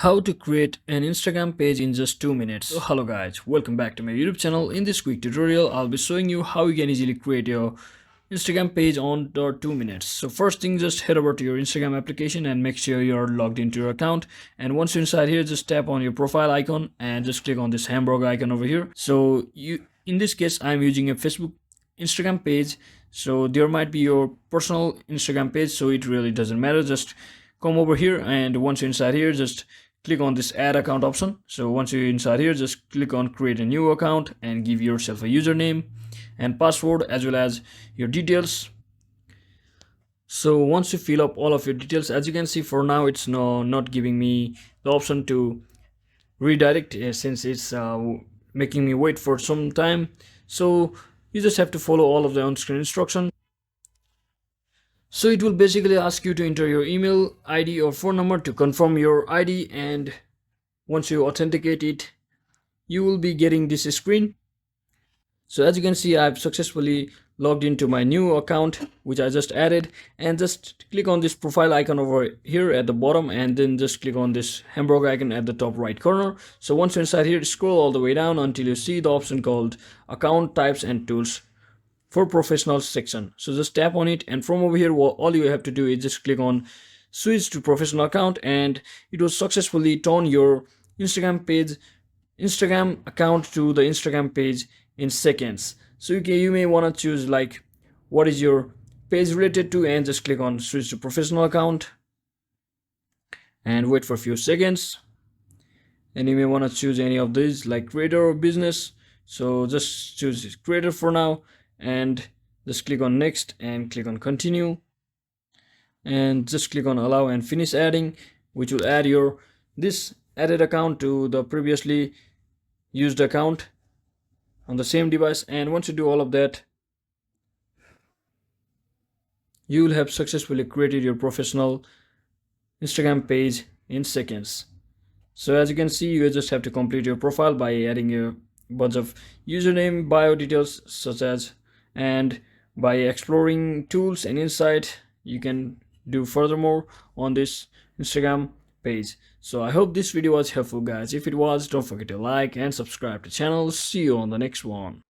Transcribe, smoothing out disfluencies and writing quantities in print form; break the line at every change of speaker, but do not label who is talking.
How to create an Instagram page in just 2 minutes. So hello guys, welcome back to my YouTube channel. In this quick tutorial, I'll be showing you how you can easily create your Instagram page on the 2 minutes. So first thing, just head over to your Instagram application and make sure you're logged into your account. And once you're inside here, just tap on your profile icon and just click on this hamburger icon over here. So in this case, I'm using a Facebook Instagram page. So there might be your personal Instagram page, so it really doesn't matter. Just come over here, and once you're inside here, just click on this add account option. So once you're inside here, just click on create a new account and give yourself a username and password as well as your details. So once you fill up all of your details, as you can see, for now it's not giving me the option to redirect, since it's making me wait for some time. So you just have to follow all of the on-screen instructions. So it will basically ask you to enter your email ID or phone number to confirm your ID, and once you authenticate it, you will be getting this screen. So as you can see, I've successfully logged into my new account which I just added, and just click on this profile icon over here at the bottom, and then just click on this hamburger icon at the top right corner. So once you're inside here, scroll all the way down until you see the option called account types and tools for professional section. So just tap on it, and from over here, all you have to do is just click on switch to professional account, and it will successfully turn your Instagram account to the Instagram page in seconds. So you may want to choose like what is your page related to, and just click on switch to professional account and wait for a few seconds. And you may want to choose any of these like creator or business. So just choose creator for now, and just click on next and click on continue, and just click on allow and finish adding, which will add your this added account to the previously used account on the same device. And once you do all of that, you will have successfully created your professional Instagram page in seconds. So as you can see, you just have to complete your profile by adding a bunch of username, bio details such as, and by exploring tools and insight, you can do furthermore on this Instagram page. So I hope this video was helpful guys. If it was, don't forget to like and subscribe to the channel. See you on the next one.